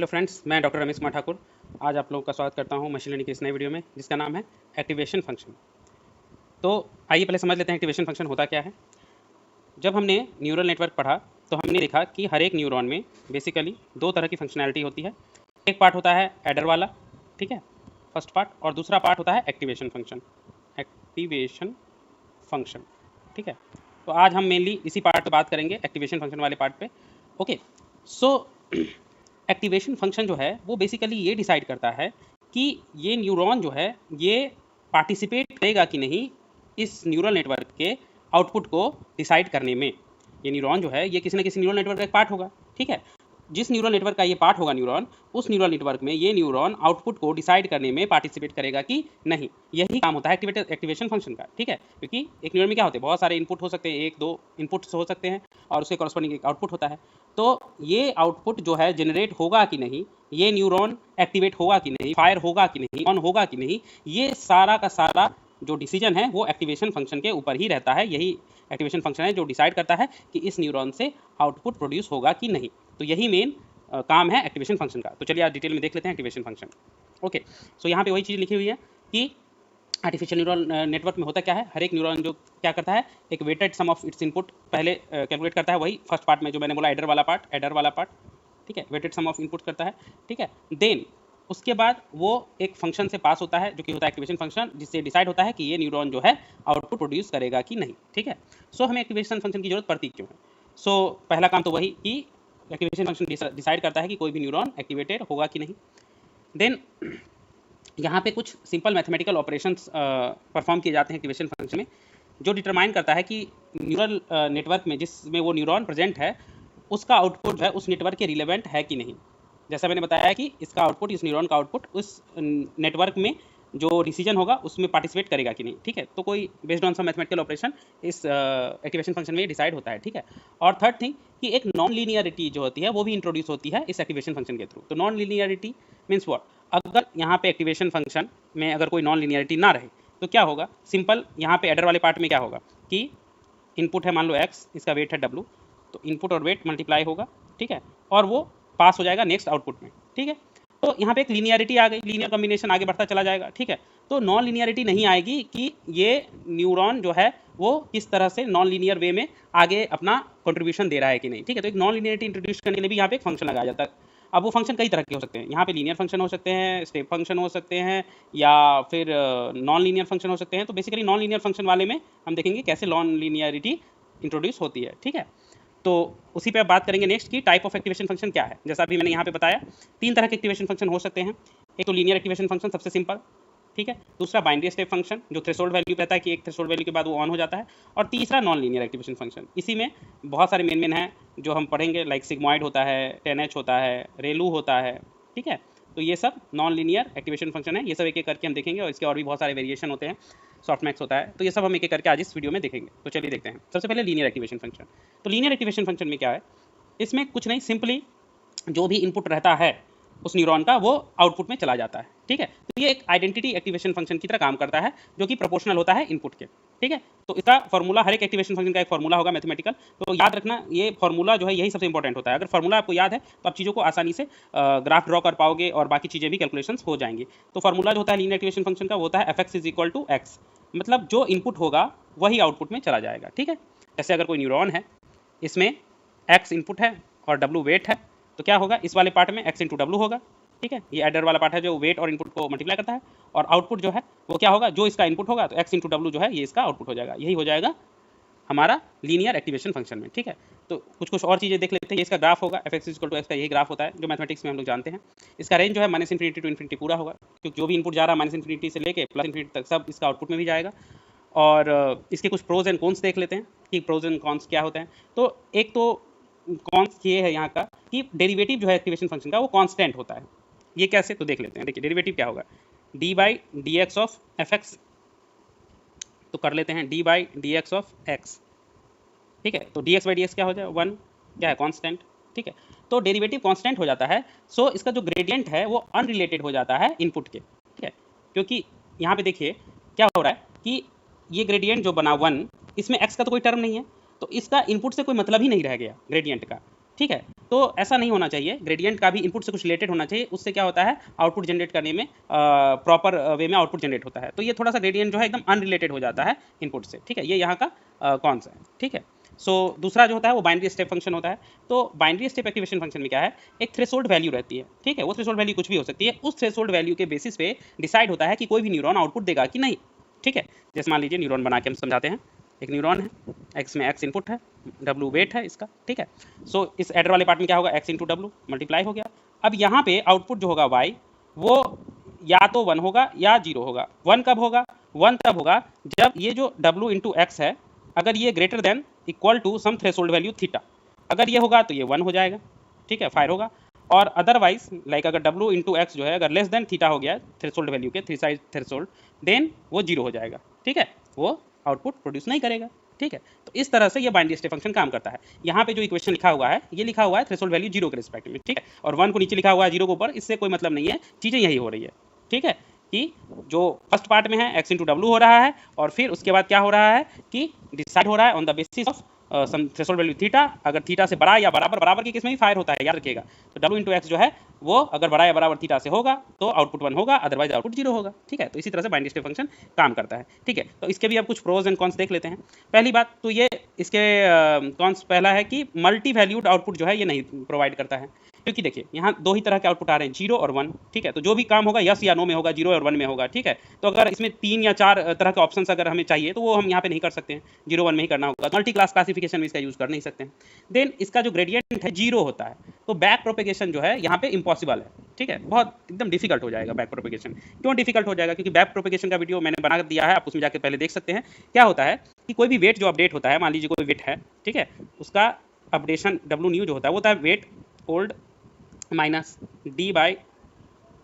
Hello friends, मैं doctor Ramesh Kumar Thakur आज आप लोगों का स्वागत करता हूं मशीन लर्निंग के इस नए वीडियो में जिसका नाम है एक्टिवेशन फंक्शन। तो आइए पहले समझ लेते हैं एक्टिवेशन फंक्शन होता क्या है। जब हमने न्यूरल नेटवर्क पढ़ा तो हमने देखा कि हर एक न्यूरॉन में बेसिकली दो तरह की फंक्शनैलिटी होती है। एक पार्ट होता है एडर वाला, ठीक है, फर्स्ट पार्ट, और दूसरा पार्ट होता है एक्टिवेशन फंक्शन। एक्टिवेशन फंक्शन, ठीक है। तो आज हम मेनली इसी पार्ट पे बात करेंगे, एक्टिवेशन फंक्शन वाले पार्ट पे। ओके, सो एक्टिवेशन फंक्शन जो है वो बेसिकली ये डिसाइड करता है कि ये न्यूरॉन जो है ये पार्टिसिपेट करेगा कि नहीं इस न्यूरल नेटवर्क के आउटपुट को डिसाइड करने में। ये न्यूरॉन जो है ये किसी न किसी न्यूरल नेटवर्क का एक पार्ट होगा, ठीक है। जिस न्यूरल नेटवर्क का ये पार्ट होगा न्यूरॉन, उस न्यूरल नेटवर्क में ये न्यूरॉन आउटपुट को डिसाइड करने में पार्टिसिपेट करेगा कि नहीं। यही काम होता है एक्टिवेशन फंक्शन का, ठीक है। क्योंकि एक न्यूरॉन में क्या होते हैं, बहुत सारे इनपुट हो सकते हैं, एक दो इनपुट्स हो सकते हैं और उसके कॉरस्पॉन्डिंग एक आउटपुट होता है। तो ये आउटपुट जो है जनरेट होगा कि नहीं, ये न्यूरॉन एक्टिवेट होगा कि नहीं, फायर होगा कि नहीं, ऑन होगा कि नहीं, ये सारा का सारा जो डिसीजन है वो एक्टिवेशन फंक्शन के ऊपर ही रहता है। यही एक्टिवेशन फंक्शन है जो डिसाइड करता है कि इस न्यूरॉन से आउटपुट प्रोड्यूस होगा कि नहीं। तो यही मेन काम है एक्टिवेशन फंक्शन का। तो चलिए आज डिटेल में देख लेते हैं एक्टिवेशन फंक्शन। ओके, सो यहाँ पे वही चीज़ लिखी हुई है कि आर्टिफिशियल न्यूरल नेटवर्क में होता क्या है। हर एक न्यूरॉन जो क्या करता है, एक weighted sum of its input पहले कैलकुलेट करता है। वही फर्स्ट पार्ट में जो मैंने बोला एडर वाला पार्ट, ठीक है, वेटेड सम ऑफ इनपुट करता है, ठीक है। देन उसके बाद वो एक फंक्शन से पास होता है जो कि होता है एक्टिवेशन फंक्शन, जिससे डिसाइड होता है कि ये न्यूरॉन जो है आउटपुट प्रोड्यूस करेगा कि नहीं, ठीक है। सो हमें एक्टिवेशन फंक्शन की जरूरत पड़ती क्यों है। सो पहला काम तो वही कि एक्टिवेशन फंक्शन डिसाइड करता है कि कोई भी न्यूरॉन एक्टिवेटेड होगा कि नहीं। देन यहाँ पे कुछ सिंपल मैथमेटिकल ऑपरेशंस परफॉर्म किए जाते हैं एक्टिवेशन फंक्शन में, जो डिटरमाइन करता है कि न्यूरल नेटवर्क में जिसमें वो न्यूरॉन प्रेजेंट है उसका आउटपुट जो है उस नेटवर्क के रिलेवेंट है कि नहीं। जैसा मैंने बताया कि इसका आउटपुट, इस न्यूरॉन का आउटपुट उस नेटवर्क में जो डिसीजन होगा उसमें पार्टिसिपेट करेगा कि नहीं, ठीक है। तो कोई based on some mathematical operation इस एक्टिवेशन फंक्शन में डिसाइड होता है, ठीक है। और थर्ड थिंग कि एक नॉन लीनियरिटी जो होती है वो भी इंट्रोड्यूस होती है इस एक्टिवेशन फंक्शन के थ्रू। तो नॉन लीनियरिटी मीन्स व्हाट, अगर यहाँ पे एक्टिवेशन फंक्शन में अगर कोई नॉन लीनियरिटी ना रहे तो क्या होगा। सिंपल यहाँ पे एडर वाले पार्ट में क्या होगा कि इनपुट है मान लो x, इसका वेट है w, तो इनपुट और वेट मल्टीप्लाई होगा, ठीक है, और वो पास हो जाएगा नेक्स्ट आउटपुट में, ठीक है। तो यहाँ पे एक लीनियरिटी आ गई, लीनियर कॉम्बिनेशन आगे बढ़ता चला जाएगा, ठीक है। तो नॉन लीनियरिटी नहीं आएगी कि ये न्यूरॉन जो है वो किस तरह से नॉन लीनियर वे में आगे अपना कंट्रीब्यूशन दे रहा है कि नहीं, ठीक है। तो एक नॉन लीनियरिटी इंट्रोड्यूस करने के लिए भी यहाँ पे एक फंक्शन लगाया जाता है। अब वो फंक्शन कई तरह के हो सकते हैं, यहाँ पे लीनियर फंक्शन हो सकते हैं, स्टेप फंक्शन हो सकते हैं, या फिर नॉन लीनियर फंक्शन हो सकते हैं। तो बेसिकली नॉन लीनियर फंक्शन वाले में हम देखेंगे कैसे नॉन लीनियरिटी इंट्रोड्यूस होती है, ठीक है। तो उसी पे बात करेंगे नेक्स्ट की टाइप ऑफ एक्टिवेशन फंक्शन क्या है। जैसा अभी मैंने यहाँ पे बताया, तीन तरह के एक्टिवेशन फंक्शन हो सकते हैं। एक तो लीनियर एक्टिवेशन फंक्शन सबसे सिंपल, ठीक है। दूसरा बाइनरी स्टेप फंक्शन जो थ्रेशोल्ड वैल्यू रहता है कि एक थ्रेशोल्ड वैल्यू के बाद वो ऑन हो जाता है। और तीसरा नॉन लीनियर एक्टिवेशन फंक्शन, इसी में बहुत सारे मेन हैं जो हम पढ़ेंगे, लाइक सिग्मॉइड होता है, 10H होता है, रेलू होता है, ठीक है। तो ये सब नॉन लीनियर एक्टिवेशन फंक्शन है। ये सब एक एक करके हम देखेंगे, और इसके और भी बहुत सारे वेरिएशन होते हैं, सॉफ्टमैक्स होता है। तो ये सब हम एक एक करके आज इस वीडियो में देखेंगे। तो चलिए देखते हैं। सबसे पहले लीनियर एक्टिवेशन फंक्शन। तो लीनियर एक्टिवेशन फंक्शन में क्या है, इसमें कुछ नहीं, सिंपली जो भी इनपुट रहता है उस न्यूरॉन का वो आउटपुट में चला जाता है, ठीक है। तो ये एक आइडेंटिटी एक्टिवेशन फंक्शन की तरह काम करता है जो कि प्रोपोर्शनल होता है इनपुट के, ठीक है। तो इसका फॉर्मूला, हर एक एक्टिवेशन फंक्शन का एक फॉर्मूला होगा मैथमेटिकल। तो याद रखना ये फॉर्मूला जो है यही सबसे इंपॉर्टेंट होता है। अगर फॉर्मूला आपको याद है तो आप चीज़ों को आसानी से ग्राफ ड्रॉ कर पाओगे और बाकी चीज़ें भी कैलकुलेशंस हो जाएंगी। तो फॉर्मूला जो होता है लीनियर एक्टिवेशन फंक्शन का वो होता है fx = x, मतलब जो इनपुट होगा वही आउटपुट में चला जाएगा, ठीक है। जैसे अगर कोई न्यूरॉन है, इसमें x इनपुट है और w वेट है, तो क्या होगा, इस वाले पार्ट में x × w होगा, ठीक है। ये एडर वाला पार्ट है जो वेट और इनपुट को मल्टीप्लाई करता है, और आउटपुट जो है वो क्या होगा, जो इसका इनपुट होगा तो x × w जो है ये इसका आउटपुट हो जाएगा। यही हो जाएगा हमारा लीनियर एक्टिवेशन फंक्शन में, ठीक है। तो कुछ और चीज़ें देख लेते हैं। ये इसका ग्राफ होगा, fx = x का यही ग्राफ होता है जो मैथमेटिक्स में हम लोग जानते हैं। इसका रेंज जो है -∞ to ∞ पूरा होगा, क्योंकि जो भी इनपुट जा रहा है -∞ से लेके +∞ तक सब इसका आउटपुट में भी जाएगा। और इसके कुछ प्रोज एंड कॉन्स देख लेते हैं कि प्रोज एंड कॉन्स क्या होते हैं। तो एक तो कॉन्स ये है यहाँ का कि डेरिवेटिव जो है एक्टिवेशन फंक्शन का वो कांस्टेंट होता है। ये कैसे, तो देख लेते हैं। देखिए डेरिवेटिव क्या होगा, d/dx ऑफ fx। तो कर लेते हैं d/dx ऑफ x, ठीक है। तो dx/dx क्या हो जाए, 1, क्या है, कांस्टेंट, ठीक है। तो डेरिवेटिव कांस्टेंट हो जाता है, सो इसका जो ग्रेडियंट है वो अनरिलेटेड हो जाता है इनपुट के, ठीक है। क्योंकि यहाँ पे देखिए क्या हो रहा है कि ये ग्रेडियंट जो बना 1, इसमें x का तो कोई टर्म नहीं है, तो इसका इनपुट से कोई मतलब ही नहीं रह गया ग्रेडियंट का, ठीक है। तो ऐसा नहीं होना चाहिए, ग्रेडियंट का भी इनपुट से कुछ रिलेटेड होना चाहिए, उससे क्या होता है आउटपुट जनरेट करने में प्रॉपर वे में आउटपुट जनरेट होता है। तो ये थोड़ा सा ग्रेडियंट जो है एकदम अनरिलेटेड हो जाता है इनपुट से, ठीक है, ये यहाँ का कौन सा है, ठीक है। सो दूसरा जो होता है वो बाइनरी स्टेप फंक्शन होता है। तो बाइनरी स्टेप एक्टिवेशन फंक्शन में क्या है, एक थ्रेशोल्ड वैल्यू रहती है, ठीक है, वो थ्रेशोल्ड वैल्यू कुछ भी हो सकती है, उस थ्रेशोल्ड वैल्यू के बेसिस पे डिसाइड होता है कि कोई भी न्यूरॉन आउटपुट देगा कि नहीं, ठीक है। जैसे मान लीजिए न्यूरॉन बना के हम समझाते हैं, एक न्यूरॉन है, एक्स में एक्स इनपुट है, डब्ल्यू वेट है इसका, ठीक है। सो इस एडर वाले पार्ट में क्या होगा, एक्स इंटू डब्ल्यू मल्टीप्लाई हो गया। अब यहाँ पे आउटपुट जो होगा वाई वो या तो 1 होगा या 0 होगा। 1 कब होगा, 1 तब होगा जब ये जो डब्ल्यू इंटू एक्स है अगर ये greater than equal to some threshold value theta, अगर ये होगा तो ये 1 हो जाएगा, ठीक है, फायर होगा। और अदरवाइज लाइक अगर डब्ल्यू इंटू एक्स जो है अगर लेस देन थीटा हो गया थ्रेशोल्ड वैल्यू के, थ्री साइड थ्रेशोल्ड, देन वो 0 हो जाएगा, ठीक है, वो आउटपुट प्रोड्यूस नहीं करेगा, ठीक है। तो इस तरह से ये बाइनरी स्टेप फंक्शन काम करता है। यहाँ पे जो इक्वेशन लिखा हुआ है ये लिखा हुआ है थ्रेशोल्ड वैल्यू 0 के रिस्पेक्ट में, ठीक है, और 1 को नीचे लिखा हुआ है 0 के ऊपर, इससे कोई मतलब नहीं है, चीज़ें यही हो रही है, ठीक है, कि जो फर्स्ट पार्ट में है एक्स इंटू डब्ल्यू हो रहा है और फिर उसके बाद क्या हो रहा है कि डिसाइड हो रहा है on the basis of some threshold value theta, अगर थीटा से बड़ा या बराबर, बराबर की केस में भी फायर होता है याद रखिएगा। तो डब्ल्यू इंटू एक्स जो है वो अगर बड़ा या बराबर थीटा से होगा तो आउटपुट 1 होगा, अदरवाइज आउटपुट 0 होगा, ठीक है। तो इसी तरह से बाइनरी स्टेप फंक्शन काम करता है, ठीक है। तो इसके भी अब कुछ प्रोज एंड कॉन्स देख लेते हैं। पहली बात तो ये इसके कॉन्स पहला है कि मल्टी वैल्यूड आउटपुट जो है ये नहीं प्रोवाइड करता है, क्योंकि देखिए यहाँ दो ही तरह के आउटपुट आ रहे हैं, 0 और 1, ठीक है। तो जो भी काम होगा यस या नो में होगा, 0 और 1 में होगा, ठीक है। तो अगर इसमें 3 या 4 तरह के ऑप्शंस अगर हमें चाहिए तो वो हम यहाँ पे नहीं कर सकते हैं, 0 1 में ही करना होगा। मल्टी क्लास क्लासिफिकेशन में इसका यूज़ कर नहीं सकते हैं। देन इसका जो ग्रेडियंट है 0 होता है, तो बैक प्रोपेगेशन जो है यहाँ पे इम्पॉसिबल है, ठीक है, बहुत एकदम डिफिकल्ट हो जाएगा बैक प्रोपेगेशन। क्यों डिफिकल्ट हो जाएगा, क्योंकि बैक प्रोपेगेशन का वीडियो मैंने बना दिया है, आप उसमें जाकर पहले देख सकते हैं। क्या होता है कि कोई भी वेट जो अपडेट होता है, मान लीजिए कोई वेट है, ठीक है, उसका अपडेशन डब्ल्यू न्यू जो होता है वो होता है weight old minus d by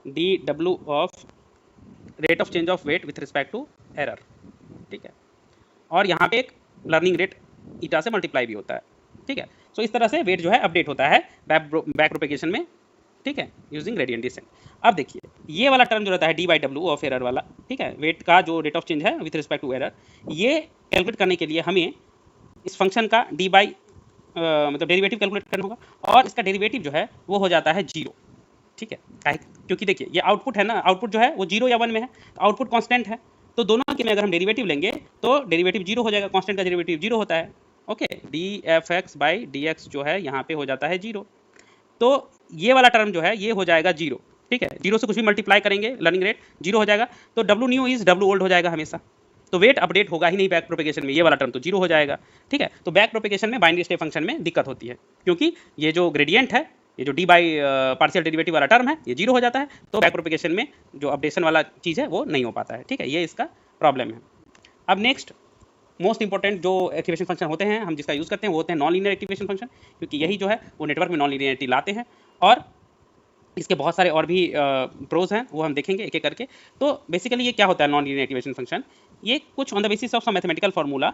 d डब्ल्यू of rate of change of weight with respect to error, ठीक है। और यहाँ पे एक लर्निंग रेट ईटा से मल्टीप्लाई भी होता है, ठीक है। सो इस तरह से वेट जो है अपडेट होता है बैक प्रोपेगेशन में, ठीक है, यूजिंग ग्रेडियंट डिसेंट। अब देखिए ये वाला टर्म जो रहता है D by W of error वाला, ठीक है, वेट का जो रेट ऑफ चेंज है विथ रिस्पेक्ट टू एरर, ये कैलकुलेट करने के लिए हमें इस फंक्शन का डी बाई मतलब डेरिवेटिव कैलकुलेट करना होगा, और इसका डेरिवेटिव जो है वो हो जाता है 0, ठीक है। क्योंकि देखिए ये आउटपुट है ना, आउटपुट जो है वो 0 या 1 में है, तो आउटपुट कांस्टेंट है, तो दोनों के में अगर हम डेरिवेटिव लेंगे तो डेरिवेटिव 0 हो जाएगा, कांस्टेंट का डेरिवेटिव 0 होता है, okay. D F x by D x जो है यहाँ पे हो जाता है 0, तो ये वाला टर्म जो है ये हो जाएगा 0, ठीक है। 0 से कुछ भी मल्टीप्लाई करेंगे लर्निंग रेट 0 हो जाएगा, तो W new is W old हो जाएगा हमेशा, तो वेट अपडेट होगा ही नहीं बैक प्रोपेगेशन में, ये वाला टर्म तो 0 हो जाएगा, ठीक है। तो बैक प्रोपेगेशन में बाइनरी स्टेप फंक्शन में दिक्कत होती है, क्योंकि ये जो ग्रेडियंट है, ये जो डी बाई पार्शियल डेरिवेटिव वाला टर्म है ये 0 हो जाता है, तो बैक प्रोपेगेशन में जो अपडेशन वाला चीज़ है वो नहीं हो पाता है, ठीक है, ये इसका प्रॉब्लम है। अब नेक्स्ट मोस्ट इंपॉर्टेंट जो एक्टिवेशन फंक्शन होते हैं हम जिसका यूज़ करते हैं वो होते हैं नॉन लीनियर एक्टिवेशन फंक्शन, क्योंकि यही जो है वो नेटवर्क में नॉन लीनियरिटी लाते हैं, और इसके बहुत सारे और भी प्रोज हैं वो हम देखेंगे एक एक करके। तो बेसिकली ये क्या होता है नॉन लीनियर एक्टिवेशन फंक्शन, ये कुछ on the basis of some mathematical formula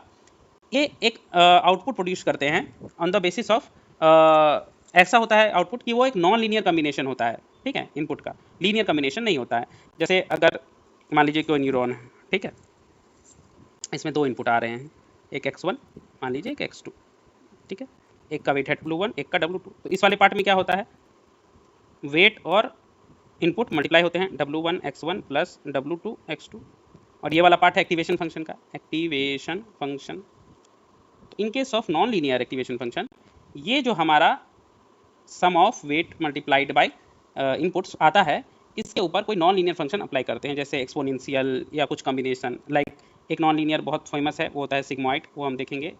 ये एक आउटपुट प्रोड्यूस करते हैं ऑन द बेसिस ऑफ ऐसा होता है आउटपुट कि वो एक नॉन लीनियर कम्बिनेशन होता है, ठीक है, इनपुट का लीनियर कम्बिनेशन नहीं होता है। जैसे अगर मान लीजिए कोई न्यूरॉन है, ठीक है, इसमें 2 इनपुट आ रहे हैं, एक x1 मान लीजिए एक x2, ठीक है, एक का वेट है W1 एक का W2। तो इस वाले पार्ट में क्या होता है, वेट और इनपुट मल्टीप्लाई होते हैं, W1 x1 plus W2 x2, और ये वाला पार्ट है एक्टिवेशन फंक्शन का, एक्टिवेशन फंक्शन। तो in case of non linear activation function ये जो हमारा sum of weight multiplied by inputs आता है, इसके ऊपर कोई नॉन लीनियर फंक्शन अप्लाई करते हैं, जैसे एक्सपोनेंशियल या कुछ कॉम्बिनेशन। लाइक एक नॉन लीनियर बहुत फेमस है वो होता है सिग्मॉइड, वो हम देखेंगे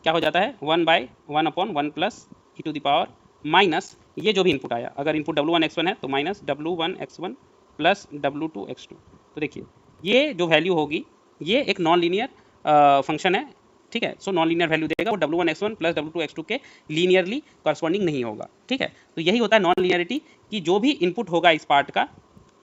क्या हो जाता है 1/1/1 plus e to the power minus ये जो भी इनपुट आया, अगर इनपुट W1 x1 है तो minus W1 x1 plus W2 x2। तो देखिए ये जो वैल्यू होगी ये एक नॉन लीनियर फंक्शन है, ठीक है। सो नॉन लीनियर वैल्यू देगा, वो W1 x1 plus W2 x2 के लीनियरली कॉरस्पॉन्डिंग नहीं होगा, ठीक है। तो यही होता है नॉन लीनियरिटी, कि जो भी इनपुट होगा इस पार्ट का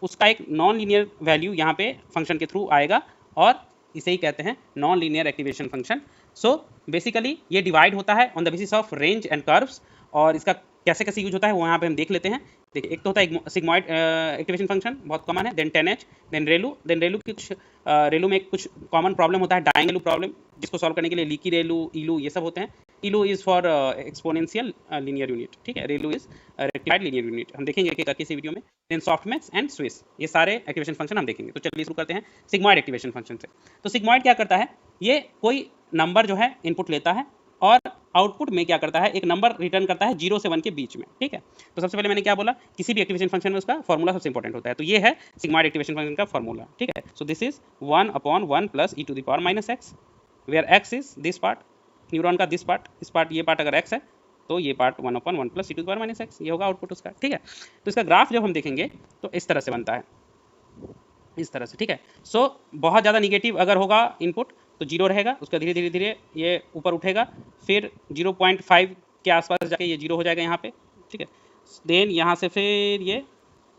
उसका एक नॉन लीनियर वैल्यू यहाँ पे फंक्शन के थ्रू आएगा, और इसे ही कहते हैं non linear activation function. So basically ये डिवाइड होता है on the basis of range and curves, और इसका कैसे कैसे यूज होता है वो यहाँ पे हम देख लेते हैं। देखिए एक तो होता है सिग्मॉइड एक्टिवेशन फंक्शन, बहुत कॉमन है, देन 10H, देन रेलू की कुछ रेलू में कुछ कॉमन प्रॉब्लम होता है, डायंगेलू प्रॉब्लम, जिसको सॉल्व करने के लिए लीकी रेलू, ईलू ये सब होते हैं। ReLU is for exponential linear unit, ठीक है, ReLU is rectified linear unit, हम देखेंगे एक एक किसी वीडियो में। देन सॉफ्टमैक्स एंड स्विस, ये सारे एक्टिवेशन फंक्शन हम देखेंगे। तो चलिए शुरू करते हैं सिग्मॉइड एक्टिवेशन फंक्शन से। तो सिग्मॉइड क्या करता है, ये कोई नंबर जो है इनपुट लेता है और आउटपुट में क्या करता है, एक नंबर रिटर्न करता है 0 से 1 के बीच में, ठीक है। तो सबसे पहले मैंने क्या बोला, किसी भी एक्टिवेशन फंक्शन में उसका फॉर्मूला सबसे इंपॉर्टेंट होता है। तो ये है सिग्मॉइड एक्टिवेशन फंक्शन का फॉर्मूला, ठीक है। So this is 1/1 plus e⁻⁻x, where x is this part, neuron का दिस पार्ट, इस पार्ट, ये पार्ट अगर x है तो ये पार्ट 1/1 प्लस e⁻⁻x, ये होगा आउटपुट उसका, ठीक है। तो इसका ग्राफ जब हम देखेंगे तो इस तरह से बनता है, इस तरह से, ठीक है। सो बहुत ज़्यादा निगेटिव अगर होगा इनपुट तो 0 रहेगा, उसका धीरे धीरे धीरे ये ऊपर उठेगा, फिर 0.5 के आसपास जाके ये 0 हो जाएगा यहाँ पे, ठीक है। देन यहाँ से फिर ये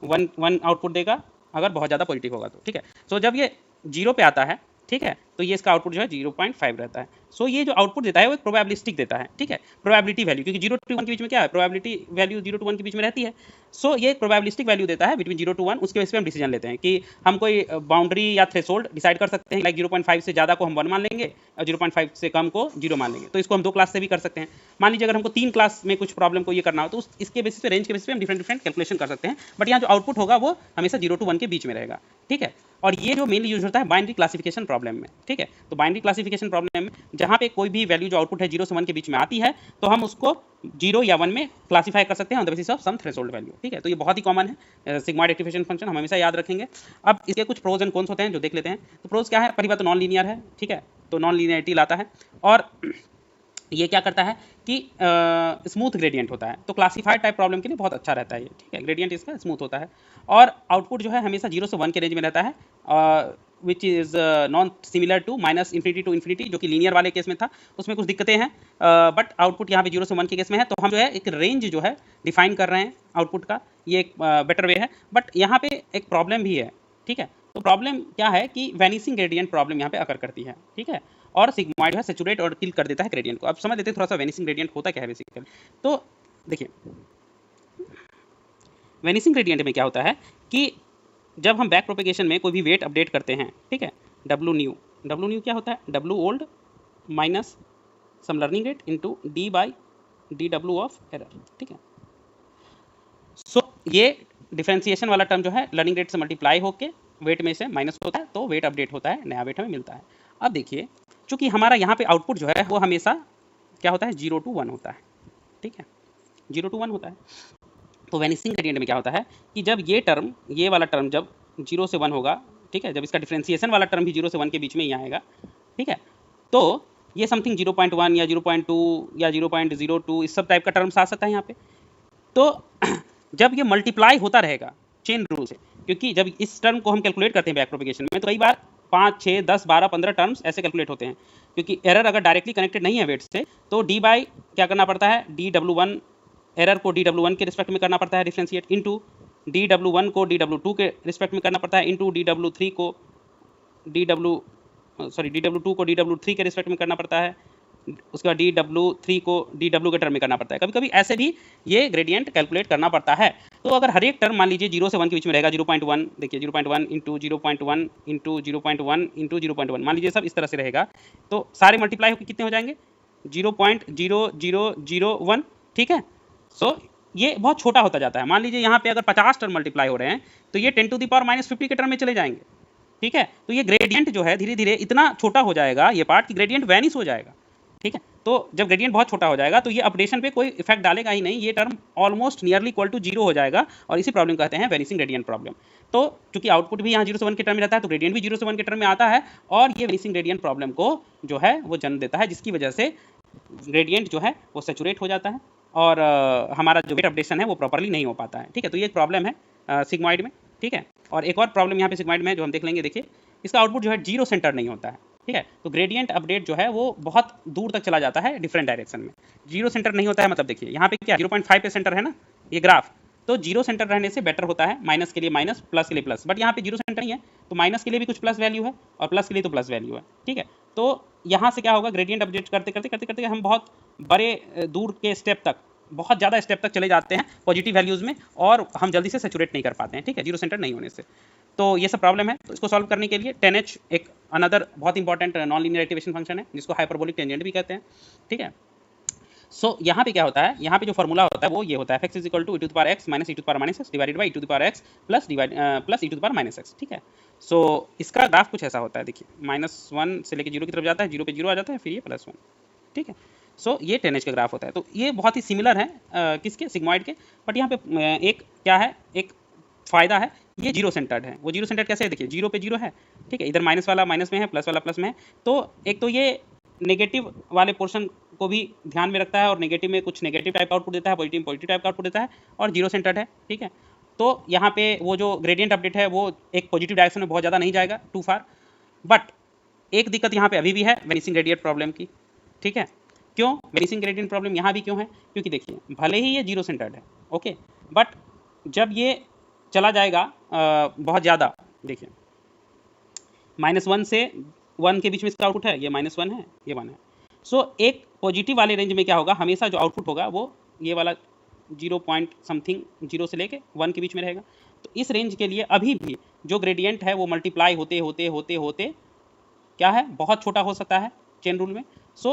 1 आउटपुट देगा अगर बहुत ज़्यादा पॉजिटिव होगा तो, ठीक है। सो जब ये 0 पे आता है, ठीक है, तो ये इसका आउटपुट जो है 0.5 रहता है। सो ये जो आउटपुट देता है वो एक प्रोबेबिलिस्टिक देता है, ठीक है, प्रोबेबिलिटी वैल्यू, क्योंकि 0 to 1 के बीच में क्या है, प्रोबेबिलिटी वैल्यू 0 to 1 के बीच में रहती है। सो ये प्रोबेबिलिस्टिक वैल्यू देता है बिटवीन 0 to 1, उसके बेस पे हम डिसीजन लेते हैं कि हम कोई बाउंड्री या थ्रेशोल्ड डिसाइड कर सकते हैं, लाइक 0.5 से ज़्यादा को हम 1 मान लेंगे और 0.5 से कम को 0 मान लेंगे। तो इसको हम 2 क्लास से भी कर सकते हैं। मान लीजिए अगर हमको 3 क्लास में कुछ प्रॉब्लम को ये करना हो तो इसके बेसिस पे, रेंज के बेसिस पे हम डिफरेंट कैलकुलेशन कर सकते हैं, बट यहाँ जो आउटपुट होगा वो हमेशा 0 to 1 के बीच में रहेगा, ठीक है। और ये जो मेनली यूज होता है बाइनरी क्लासिफिकेशन प्रॉब्लम में, ठीक है। तो बाइनरी क्लासिफिकेशन प्रॉब्लम में जहाँ पे कोई भी वैल्यू जो आउटपुट है 0 से 1 के बीच में आती है तो हम उसको 0 या 1 में क्लासीफाई कर सकते हैं on the basis of some threshold value, ठीक है। तो ये बहुत ही कॉमन है सिग्मॉइड एक्टिवेशन फंक्शन, हम हमेशा याद रखेंगे। अब इसके कुछ प्रोज एंड कॉन्स होते हैं जो देख लेते हैं। तो प्रोज क्या है, पहली बात तो नॉन लीनियर है, ठीक है, तो नॉन लीनियरिटी लाता है। और ये क्या करता है कि स्मूथ ग्रेडियंट होता है, तो क्लासीफाइड टाइप प्रॉब्लम के लिए बहुत अच्छा रहता है ये, ठीक है। ग्रेडियंट इसका स्मूथ होता है और आउटपुट जो है हमेशा 0 से 1 के रेंज में रहता है, which is non similar to -∞ to ∞, जो कि लीनियर वाले केस में था, उसमें कुछ दिक्कतें हैं, बट आउटपुट यहाँ पे 0 से 1 के केस में है। तो हम जो है एक रेंज जो है डिफाइन कर रहे हैं आउटपुट का, ये एक बेटर वे है। बट यहाँ पे एक प्रॉब्लम भी है, ठीक है। तो प्रॉब्लम क्या है कि वैनिसिंग ग्रेडियंट प्रॉब्लम यहाँ पे अकर करती है, ठीक है। और सिग्मॉइड जो है सैचुरेट और किल कर देता है ग्रेडियंट को। अब समझ लेते हैं थोड़ा सा वैनिसिंग ग्रेडियंट होता क्या है बेसिकली। तो देखिए वैनिसिंग ग्रेडियंट में क्या होता है कि जब हम बैक प्रोपेगेशन में कोई भी वेट अपडेट करते हैं, ठीक है, डब्ल्यू न्यू क्या होता है, डब्ल्यू old minus some learning rate into d/dw of error, ठीक है। सो ये डिफरेंशिएशन वाला टर्म जो है लर्निंग रेट से मल्टीप्लाई होके वेट में से माइनस होता है, तो वेट अपडेट होता है, नया वेट हमें मिलता है। अब देखिए चूंकि हमारा यहाँ पे आउटपुट जो है वो हमेशा क्या होता है, 0 to 1 होता है, ठीक है, 0 to 1 होता है। तो वैनिसिंग ग्रेडियंट में क्या होता है कि जब ये टर्म, ये वाला टर्म जब 0 से 1 होगा, ठीक है, जब इसका डिफरेंशिएशन वाला टर्म भी 0 से 1 के बीच में ही आएगा, ठीक है, तो ये समथिंग 0.1 या 0.2 या 0.02 इस सब टाइप का टर्म्स आ सकता है यहाँ पे। तो जब ये मल्टीप्लाई होता रहेगा चेन रूल से, क्योंकि जब इस टर्म को हम कैलकुलेट करते हैं बैक प्रोपेगेशन में तो कई बार 5, 6, 10, 12, 15 टर्म्स ऐसे कैलकुलेट होते हैं, क्योंकि एरर अगर डायरेक्टली कनेक्टेड नहीं है वेट से तो क्या करना पड़ता है, dw1 एरर को dw1 के रिस्पेक्ट में करना पड़ता है डिफरेंशिएट, इंटू dw1 को dw2 के रिस्पेक्ट में करना पड़ता है, इंटू dw2 को dw3 के रिस्पेक्ट में करना पड़ता है, उसके बाद dw3 को dw के टर्म में करना पड़ता है। कभी कभी ऐसे भी ये ग्रेडियंट कैलकुलेट करना पड़ता है। तो अगर हर एक टर्म मान लीजिए 0 से 1 के बीच में रहेगा, 0.1 देखिए 0.1 इंटू 0.1 इंटू 0.1 इंटू 0.1, मान लीजिए सब इस तरह से रहेगा, तो सारे मल्टीप्लाई होकर कितने हो जाएंगे, 0.0001, ठीक है। सो ये बहुत छोटा होता जाता है। मान लीजिए यहाँ पे अगर 50 टर्म मल्टीप्लाई हो रहे हैं तो ये 10⁻⁻50 के टर्म में चले जाएंगे, ठीक है। तो ये ग्रेडियंट जो है धीरे धीरे इतना छोटा हो जाएगा ये पार्ट कि ग्रेडियंट वैनिश हो जाएगा, ठीक है। तो जब ग्रेडियंट बहुत छोटा हो जाएगा तो ये अपडेशन पे कोई इफेक्ट डालेगा ही नहीं, ये term almost nearly equal to 0 हो जाएगा, और इसी प्रॉब्लम कहते हैं वैनिसिंग ग्रेडियंट प्रॉब्लम। तो चूंकि आउटपुट भी यहाँ 0 से 1 के टर्म में रहता है तो ग्रेडियंट भी 0 से 1 के टर्म में आता है, और ये वैनिसिंग ग्रेडियंट प्रॉब्लम को जो है वो जन्म देता है, जिसकी वजह से ग्रेडियंट जो है वो सैचुरेट हो जाता है और हमारा जो वेट अपडेशन है वो प्रॉपरली नहीं हो पाता है, ठीक है। तो ये एक प्रॉब्लम है सिग्मॉइड में, ठीक है। और एक और प्रॉब्लम यहाँ पे सिग्मॉइड में जो हम देख लेंगे, देखिए इसका आउटपुट जो है 0 सेंटर नहीं होता है, ठीक है। तो ग्रेडियंट अपडेट जो है वो बहुत दूर तक चला जाता है डिफरेंट डायरेक्शन में। 0 सेंटर नहीं होता है मतलब देखिए यहाँ पे क्या 0.5 पे सेंटर है ना ये ग्राफ, तो 0 सेंटर रहने से बेटर होता है, माइनस के लिए माइनस, प्लस के लिए प्लस, बट यहाँ पे 0 सेंटर नहीं है तो माइनस के लिए भी कुछ प्लस वैल्यू है और प्लस के लिए तो प्लस वैल्यू है, ठीक है। तो यहाँ से क्या होगा, ग्रेडियंट अपडेट करते करते करते करते हम बहुत बड़े दूर के स्टेप तक, बहुत ज़्यादा स्टेप तक चले जाते हैं पॉजिटिव वैल्यूज़ में, और हम जल्दी से सैचुरेट नहीं कर पाते हैं, ठीक है, 0 सेंटर नहीं होने से। तो ये सब प्रॉब्लम है। तो इसको सॉल्व करने के लिए 10H एक अनदर बहुत important non linear activation function है जिसको हाइपरबोलिक टेंजेंट भी कहते हैं, ठीक है। यहाँ पे क्या होता है, यहाँ पे जो फॉर्मूला होता है वो ये होता है fx is equal to e to the power x minus e to the power minus x divided by e to the power x plus e to the power minus x, ठीक है। इसका graph कुछ ऐसा होता है, देखिए -1 से लेकर 0 की तरफ जाता है, 0 पे 0 आ जाता है, फिर ये +1, ठीक है। ये 10h का ग्राफ होता है। तो ये बहुत ही सिमिलर है किसके, सिग्मॉइड के। बट यहाँ पे एक क्या है, एक फ़ायदा है, ये जीरो सेंटर्ड है। वो जीरो सेंटर्ड कैसे है, देखिए 0 पे 0 है, ठीक है, इधर माइनस वाला माइनस में है, प्लस वाला प्लस में है। तो एक तो ये नेगेटिव वाले पोर्शन को भी ध्यान में रखता है, और नेगेटिव में कुछ नेगेटिव टाइप का आउटपुट देता है, पॉजिटिव पॉजिटिव टाइप का आउटपुट देता है, और जीरो सेंटर्ड है, ठीक है। तो यहाँ पे वो जो ग्रेडियंट अपडेट है वो एक पॉजिटिव डायरेक्शन में बहुत ज़्यादा नहीं जाएगा, टू फार। बट एक दिक्कत यहाँ पे अभी भी है वेनिसिंग ग्रेडियंट प्रॉब्लम की, ठीक है। क्यों वेनिसिंग ग्रेडियंट प्रॉब्लम यहाँ भी क्यों है, क्योंकि देखिए भले ही ये जीरो सेंटर्ड है, ओके, बट जब ये चला जाएगा बहुत ज़्यादा, देखिए -1 से 1 के बीच में इसका आउटपुट है, ये -1 है, ये 1 है। एक पॉजिटिव वाले रेंज में क्या होगा, हमेशा जो आउटपुट होगा वो ये वाला 0 पॉइंट समथिंग 0 से लेके 1 के बीच में रहेगा। तो इस रेंज के लिए अभी भी जो ग्रेडियंट है वो मल्टीप्लाई होते होते होते होते क्या है, बहुत छोटा हो सकता है चेन रूल में।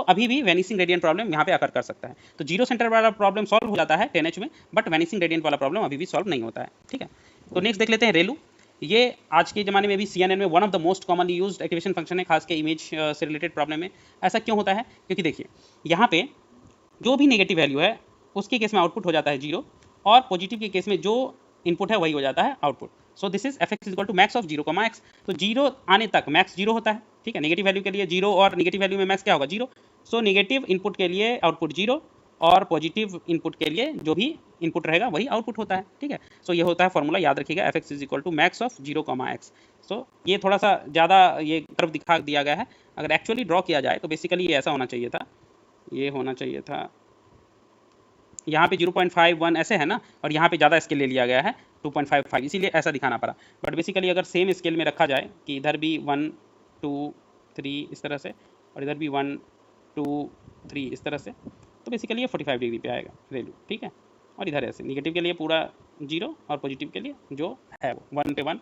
अभी भी वेनिसिंग ग्रेडियंट प्रॉब्लम यहाँ पे आकर कर सकता है। तो जीरो सेंटर वाला प्रॉब्लम सॉल्व हो जाता है 10h में, बट वेनिसिंग ग्रेडियंट वाला प्रॉब्लम अभी भी सॉल्व नहीं होता है, ठीक है। तो नेक्स्ट देख लेते हैं रेलू। ये आज के ज़माने में भी CNN में one of the most commonly used activation function है, खास के इमेज से रिलेटेड प्रॉब्लम में। ऐसा क्यों होता है, क्योंकि देखिए यहाँ पे जो भी नेगेटिव वैल्यू है उसके केस में आउटपुट हो जाता है 0, और पॉजिटिव के केस में जो इनपुट है वही हो जाता है output. This is fx is equal to max of 0, x। तो 0 आने तक मैक्स 0 होता है, ठीक है। नेगेटिव वैल्यू के लिए 0, और नेगेटिव वैल्यू में मैक्स क्या होगा, 0। नेगेटिव इनपुट के लिए आउटपुट 0, और पॉजिटिव इनपुट के लिए जो भी इनपुट रहेगा वही आउटपुट होता है, ठीक है। ये होता है फॉर्मूला, याद रखिएगा, fx is equal to max of 0, x। ये थोड़ा सा ज़्यादा ये कर्व दिखा दिया गया है। अगर एक्चुअली ड्रॉ किया जाए तो बेसिकली ये ऐसा होना चाहिए था, ये होना चाहिए था, यहाँ पे 0.51 ऐसे है ना, और यहाँ पे ज़्यादा स्केल ले लिया गया है 2.55, इसीलिए ऐसा दिखाना पड़ा। बट बेसिकली अगर सेम स्केल में रखा जाए कि इधर भी 1 2 3 इस तरह से, और इधर भी 1 2 3 इस तरह से, तो बेसिकली ये 45 डिग्री पे आएगा रेलू, ठीक है। और इधर ऐसे नेगेटिव के लिए पूरा 0, और पॉजिटिव के लिए जो है वो 1 पे 1,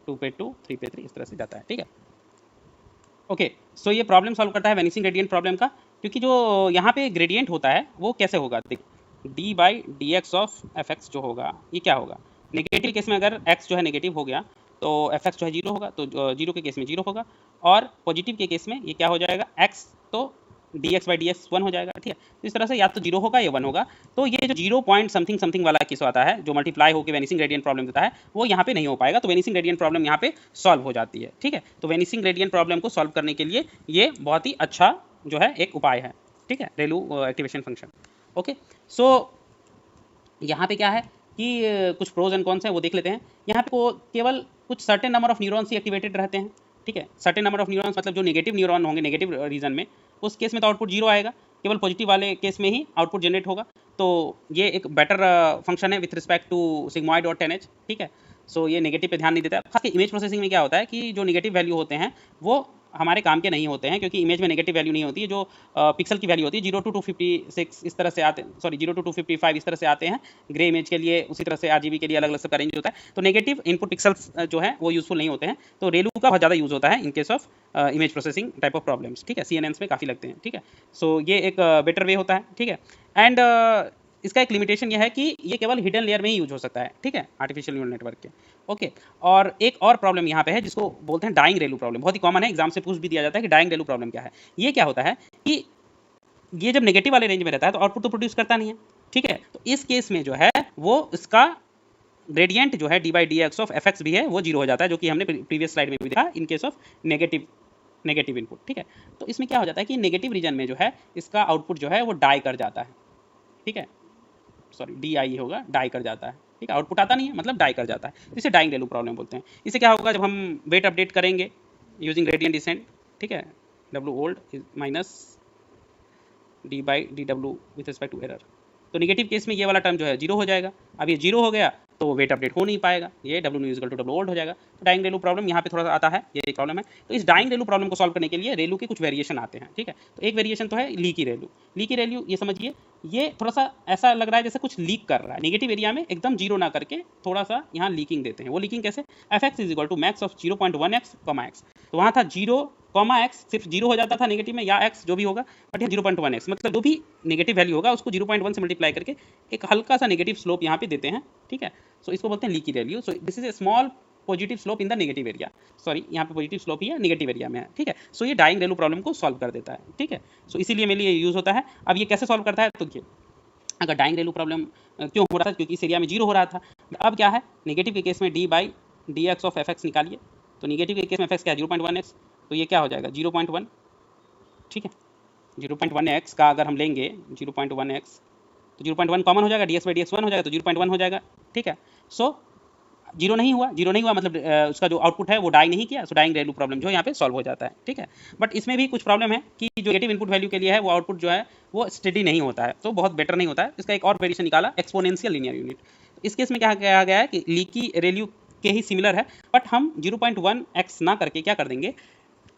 2 पे 2, 3 पे 3 इस तरह से जाता है, ठीक है। ओके, ये प्रॉब्लम सॉल्व करता है वेनिसिंग ग्रेडियंट प्रॉब्लम का, क्योंकि जो यहाँ पे ग्रेडियंट होता है वो कैसे होगा, देखिए d/dx ऑफ fx जो होगा, ये क्या होगा, नेगेटिव केस में अगर x जो है नेगेटिव हो गया तो fx जो है 0 होगा, तो 0 के केस में 0 होगा, और पॉजिटिव के केस में ये क्या हो जाएगा, x, तो dx/dx 1 हो जाएगा, ठीक है। तो इस तरह से या तो 0 होगा या 1 होगा। तो ये जो 0 पॉइंट समथिंग समथिंग वाला केस आता है जो मल्टीप्लाई होकर वेनिसिंग ग्रेडियंट प्रॉब्लम देता है, वो यहाँ पे नहीं हो पाएगा। तो वेनिसिंग ग्रेडियंट प्रॉब्लम यहाँ पे सॉल्व हो जाती है, ठीक है। तो वेनिसिंग ग्रेडियंट प्रॉब्लम को सॉल्व करने के लिए ये बहुत ही अच्छा जो है एक उपाय है, ठीक है, रेलू एक्टिवेशन फंक्शन। ओके, यहाँ पे क्या है कि कुछ प्रोज एंड कॉन्स है वो देख लेते हैं। यहाँ पे केवल कुछ certain number of neurons he activated रहते हैं, ठीक है। सर्टेन नंबर ऑफ न्यूरॉन्स मतलब जो नेगेटिव न्यूरॉन होंगे नेगेटिव रीजन में, उस केस में तो आउटपुट 0 आएगा, केवल पॉजिटिव वाले केस में ही आउटपुट जनरेट होगा। तो ये एक बेटर फंक्शन है विथ रिस्पेक्ट टू सिग्मॉइड और 10h, ठीक है। ये नेगेटिव पे ध्यान नहीं देता है। खास इमेज प्रोसेसिंग में क्या होता है कि जो नेगेटिव वैल्यू होते हैं वो हमारे काम के नहीं होते हैं, क्योंकि इमेज में नेगेटिव वैल्यू नहीं होती है। जो पिक्सल की वैल्यू होती है 0 to 256 इस तरह से आते हैं, सॉरी 0 to 255 इस तरह से आते हैं ग्रे इमेज के लिए, उसी तरह से RGB के लिए अलग अलग सबका रेंज होता है। तो नेगेटिव इनपुट पिक्सल्स जो है वो यूजफुल नहीं होते हैं। तो रेलू का बहुत ज़्यादा यूज़ होता है इन case of image processing type of problems, ठीक है। CNNs में काफ़ी लगते हैं, ठीक है। ये एक बेटर वे होता है, ठीक है। एंड इसका एक लिमिटेशन यह है कि ये केवल हिडन लेयर में ही यूज हो सकता है, ठीक है, आर्टिफिशियल न्यूरल नेटवर्क के। ओके, और एक और प्रॉब्लम यहाँ पे है जिसको बोलते हैं डाइंग रेलू प्रॉब्लम। बहुत ही कॉमन है, एग्जाम से पूछ भी दिया जाता है कि डाइंग रेलू प्रॉब्लम क्या है। ये क्या होता है कि ये जब नेगेटिव वाले रेंज में रहता है तो आउटपुट तो प्रोड्यूस करता नहीं है, ठीक है। तो इस केस में जो है वो इसका ग्रेडियंट जो है d/dx ऑफ fx भी है वो 0 हो जाता है, जो कि हमने प्रीवियस स्लाइड में भी देखा इन केस ऑफ नेगेटिव इनपुट, ठीक है। तो इसमें क्या हो जाता है कि नेगेटिव रीजन में जो है इसका आउटपुट जो है वो डाई कर जाता है, ठीक है, सॉरी DI होगा, डाई कर जाता है, ठीक है। आउटपुट आता नहीं है मतलब डाई कर जाता है, इसे डाइंग रेलू प्रॉब्लम बोलते हैं। इसे क्या होगा जब हम वेट अपडेट करेंगे यूजिंग ग्रेडियंट डिसेंट, ठीक है, W old minus d/dw with respect to error. तो नेगेटिव केस में ये वाला टर्म जो है 0 हो जाएगा। अब ये 0 हो गया तो वेट अपडेट हो नहीं पाएगा, ये W new equal to W old हो जाएगा। तो डाइंग रेलू प्रॉब्लम यहाँ पे थोड़ा सा आता है, ये एक प्रॉब्लम है। तो इस डाइंग रेलू प्रॉब्लम को सॉल्व करने के लिए रेलू के कुछ वेरिएशन आते हैं, ठीक है। तो एक वेरिएशन तो है लीकी रेलू। लीकी रेलू ये समझिए, ये थोड़ा सा ऐसा लग रहा है जैसे कुछ लीक कर रहा है नेगेटिव एरिया में, एकदम 0 ना करके थोड़ा सा यहाँ लीकिंग देते हैं। वो लीकिंग कैसे, fx is equal to max of 0.1x, x। तो वहाँ था 0 कॉमा एक्स सिर्फ 0 हो जाता था नेगेटिव में, या एक्स जो भी होगा, बट यहाँ 0.1x मतलब जो भी नेगेटिव वैल्यू होगा उसको 0.1 से मल्टीप्लाई करके एक हल्का सा नेगेटिव स्लोप यहाँ पे देते हैं, ठीक है। सो इसको बोलते हैं leaky value. So this is a small positive slope in the negative area, sorry यहाँ पे पॉजिटिव स्लोप ही है, नेगेटिव एरिया में है, ठीक है। सो ये डाइंग रेलू प्रॉब्लम को सॉल्व कर देता है, ठीक है। सो इसीलिए मेरे लिए यूज़ होता है। अब ये कैसे सॉल्व करता है, तो ये अगर डाइंग रेलू प्रॉब्लम क्यों हो रहा था, क्योंकि इस एरिया में 0 हो रहा था। अब क्या है, नेगेटिव के केस में d/dx ऑफ fx निकालिए, तो नेगेटिव के केस में fx क्या है 0.1x, तो ये क्या हो जाएगा 0.1, ठीक है। 0.1x का अगर हम लेंगे 0.1x तो 0.1 कॉमन हो जाएगा, dx/dx 1 हो जाएगा, तो 0.1 हो जाएगा, ठीक है। सो 0 नहीं हुआ मतलब उसका जो आउटपुट है वो डाई नहीं किया, सो डाइंग रेलू प्रॉब्लम जो है यहाँ पे सॉल्व हो जाता है, ठीक है। बट इसमें भी कुछ प्रॉब्लम है कि जो नेगेटिव इनपुट वैल्यू के लिए है वो आउटपुट जो है वो स्टेडी नहीं होता है, तो बहुत बेटर नहीं होता है। इसका एक और वेरिएशन निकाला, एक्सपोनेंशियल लीनियर यूनिट। इस केस में क्या कहा गया है कि लीकी रेलू के ही सिमिलर है, बट हम 0.1x ना करके क्या कर देंगे,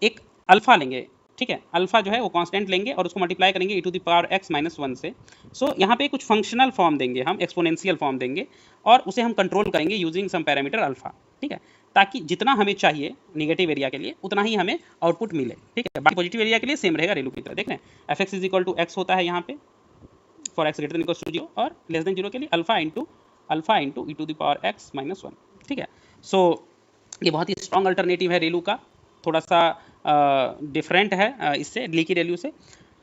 एक अल्फा लेंगे, ठीक है। अल्फा जो है वो कांस्टेंट लेंगे और उसको मल्टीप्लाई करेंगे e⁻x-1 से। सो यहाँ पे कुछ फंक्शनल फॉर्म देंगे हम, एक्सपोनेंशियल फॉर्म देंगे, और उसे हम कंट्रोल करेंगे यूजिंग सम पैरामीटर अल्फा, ठीक है, ताकि जितना हमें चाहिए नेगेटिव एरिया के लिए उतना ही हमें आउटपुट मिले, ठीक है। बाकी पॉजिटिव एरिया के लिए सेम रहेगा रेलू की तरह। देख रहे हैं fx = x होता है यहाँ पे फॉर x > 0 और लेस देन 0 के लिए अल्फा इंटू e⁻x-1, ठीक है। सो ये बहुत ही स्ट्रॉन्ग अल्टरनेटिव है रेलू का, थोड़ा सा डिफरेंट है इससे, लीकी रेलू से,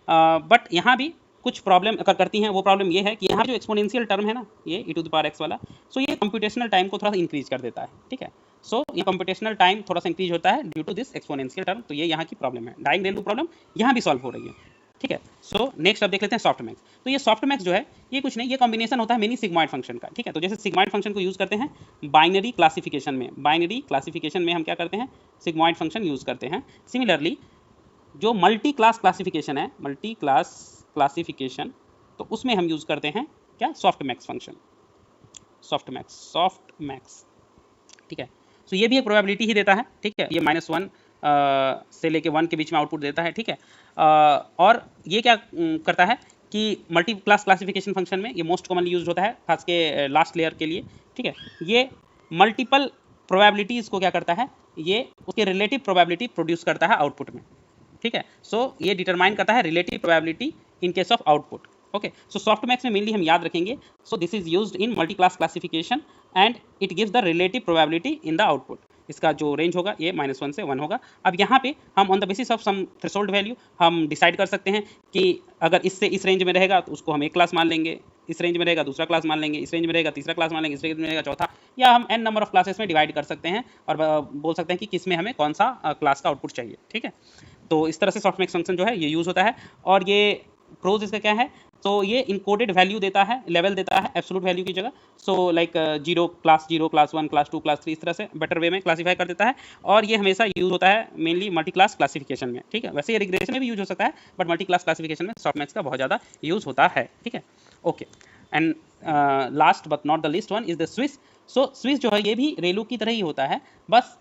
बट यहाँ भी कुछ प्रॉब्लम अगर करती हैं। वो प्रॉब्लम ये है कि यहाँ जो एक्सपोनेंशियल टर्म है ना, ये e⁻x वाला, सो ये कंप्यूटेशनल टाइम को थोड़ा सा इंक्रीज कर देता है, ठीक है। सो ये कंप्यूटेशनल टाइम थोड़ा सा इंक्रीज होता है due to this exponential term, तो ये यहाँ की प्रॉब्लम है। डाइंग रेलू प्रॉब्लम यहाँ भी सॉल्व हो रही है, ठीक है। सो नेक्स्ट अब देख लेते हैं सॉफ्ट मैक्स। तो ये सॉफ्ट मैक्स जो है ये कुछ नहीं, ये कॉम्बिनेशन होता है मेनी सिग्मॉइड फंक्शन का, ठीक है। तो जैसे सिग्मॉइड फंक्शन को यूज़ करते हैं बाइनरी क्लासिफिकेशन में, हम क्या करते हैं, सिग्मॉइड फंक्शन यूज़ करते हैं। सिमिलरली जो मल्टी क्लास क्लासिफिकेशन है, मल्टी क्लास क्लासिफिकेशन, तो उसमें हम यूज़ करते हैं क्या, soft max function, soft max, ठीक है। सो ये भी एक प्रोबेबिलिटी ही देता है, ठीक है। ये -1 से लेके 1 के बीच में आउटपुट देता है, ठीक है। और ये क्या करता है कि मल्टी क्लास क्लासिफिकेशन फंक्शन में ये मोस्ट कॉमनली यूज होता है, खास के लास्ट लेयर के लिए, ठीक है। ये मल्टीपल प्रोबेबिलिटीज़ को क्या करता है, ये उसके रिलेटिव प्रोबेबिलिटी प्रोड्यूस करता है आउटपुट में, ठीक है। सो ये डिटरमाइन करता है relative probability in case of output, okay. So soft max में मेनली हम याद रखेंगे, सो this is used in multi class classification and it gives the relative probability in the output. इसका जो रेंज होगा ये -1 से 1 होगा। अब यहाँ पे हम on the basis of some threshold value हम डिसाइड कर सकते हैं कि अगर इससे इस रेंज में रहेगा तो उसको हम एक क्लास मान लेंगे, इस रेंज में रहेगा दूसरा क्लास मान लेंगे, इस रेंज में रहेगा तीसरा क्लास मान लेंगे, इस रेंज में रहेगा चौथा, या हम n नंबर ऑफ क्लासेस में डिवाइड कर सकते हैं और बोल सकते हैं कि किस में हमें कौन सा क्लास का आउटपुट चाहिए, ठीक है। तो इस तरह से सॉफ्ट मैक्स फंक्शन जो है ये यूज़ होता है। और ये प्रोज इसका क्या है, तो ये इनकोडेड वैल्यू देता है, लेवल देता है एब्सोल्यूट वैल्यू की जगह। So like 0, class 0, class 1, class 2, class 3, इस तरह से बेटर वे में क्लासीफाई कर देता है। और ये हमेशा यूज़ होता है मेनली मल्टी क्लास क्लासिफिकेशन में, ठीक है। वैसे ये रिग्रेशन में भी यूज हो सकता है, बट मल्टी क्लास क्लासिफिकेशन में सॉफ्ट मैक्स का बहुत ज़्यादा यूज़ होता है, ठीक है, okay. And last but not the list one is the Swiss. So Swiss जो है ये भी रेलू की तरह ही होता है, बस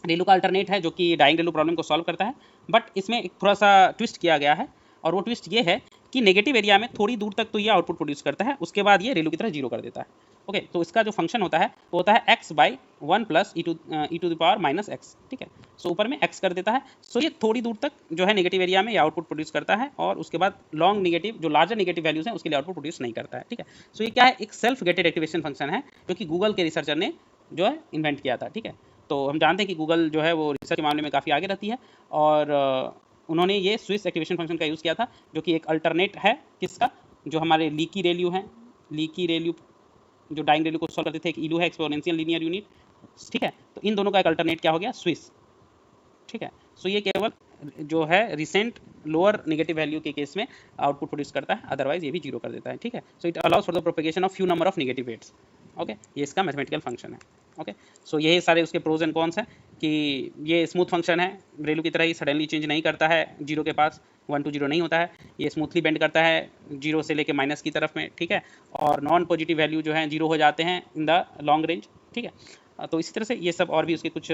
रेलू का अल्टरनेट है जो कि डाइंग रेलू प्रॉब्लम को सॉल्व करता है, बट इसमें एक थोड़ा सा ट्विस्ट किया गया है, और वो ट्विस्ट ये है कि नेगेटिव एरिया में थोड़ी दूर तक तो ये आउटपुट प्रोड्यूस करता है, उसके बाद ये रेलू की तरह 0 कर देता है, ओके। तो इसका जो फंक्शन होता है वो होता है x/1 + e⁻⁻x, ठीक है। सो ऊपर में x कर देता है। सो ये थोड़ी दूर तक जो है नेगेटिव एरिया में ये आउटपुट प्रोड्यूस करता है, और उसके बाद लॉन्ग नेगेटिव जो लार्जर नेगेटिव वैल्यूज हैं उसके लिए आउटपुट प्रोड्यूस नहीं करता है, ठीक है। सो ये क्या है, एक सेल्फ गेटेड एक्टिवेशन फंक्शन है जो कि गूगल के रिसर्चर ने जो है इन्वेंट किया था, ठीक है। तो हम जानते हैं कि गूगल जो है वो रिसर्च के मामले में काफ़ी आगे रहती है, और उन्होंने ये स्विस एक्टिवेशन फंक्शन का यूज़ किया था, जो कि एक अल्टरनेट है किसका, जो हमारे लीकी रेलू हैं, लीकी रेलू जो डाइंग रेलू को सॉल्व करते थे, एक इलू है एक्सपोनेंशियल लीनियर यूनिट, ठीक है। तो इन दोनों का एक अल्टरनेट क्या हो गया, स्विस, ठीक है। सो ये केवल जो है रिसेंट लोअर नेगेटिव वैल्यू के केस में आउटपुट प्रोड्यूस करता है, अदरवाइज ये भी 0 कर देता है, ठीक है। So it allows for the propagation of few number of negative weights, okay. ये इसका मैथमेटिकल फंक्शन है, ओके। सो यही सारे उसके प्रोज एंड कॉन्स हैं कि ये स्मूथ फंक्शन है, रेलू की तरह ही सडनली चेंज नहीं करता है, 0 के पास 1 to 0 नहीं होता है, ये स्मूथली बेंड करता है 0 से लेके माइनस की तरफ में, ठीक है। और नॉन पॉजिटिव वैल्यू जो है 0 हो जाते हैं इन द लॉन्ग रेंज, ठीक है। तो इसी तरह से ये सब और भी उसके कुछ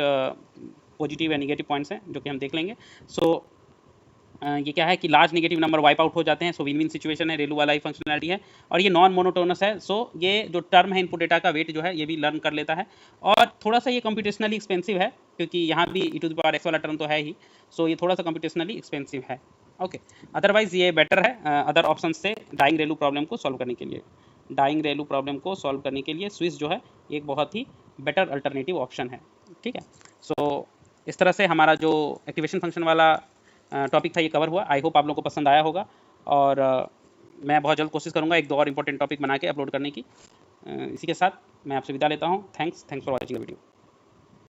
पॉजिटिव या नेगेटिव पॉइंट्स हैं जो कि हम देख लेंगे। सो ये क्या है कि large negative number wipe out हो जाते हैं, सो विन विन सिचुएशन है, रेलू वाला ही फंक्शनैलिटी है। और ये नॉन मोनोटोनस है, सो ये जो टर्म है इनपुट डेटा का वेट जो है ये भी लर्न कर लेता है। और थोड़ा सा ये कंप्यूटेशनली एक्सपेंसिव है, क्योंकि यहाँ भी e⁻x वाला टर्म तो है ही, सो ये थोड़ा सा कंप्यूटेशनली एक्सपेंसिव है। ओके, अदरवाइज ये बेटर है अदर ऑप्शन से डाइंग रेलू प्रॉब्लम को सॉल्व करने के लिए। डाइंग रेलू प्रॉब्लम को सॉल्व करने के लिए स्विस जो है एक बहुत ही बेटर अल्टरनेटिव ऑप्शन है। ठीक है, सो इस तरह से हमारा जो एक्टिवेशन फंक्शन वाला टॉपिक था ये कवर हुआ। आई होप आप लोगों को पसंद आया होगा, और मैं बहुत जल्द कोशिश करूँगा एक दो और इंपॉर्टेंट टॉपिक बना के अपलोड करने की। इसी के साथ मैं आपसे विदा लेता हूँ। Thanks for watching the video.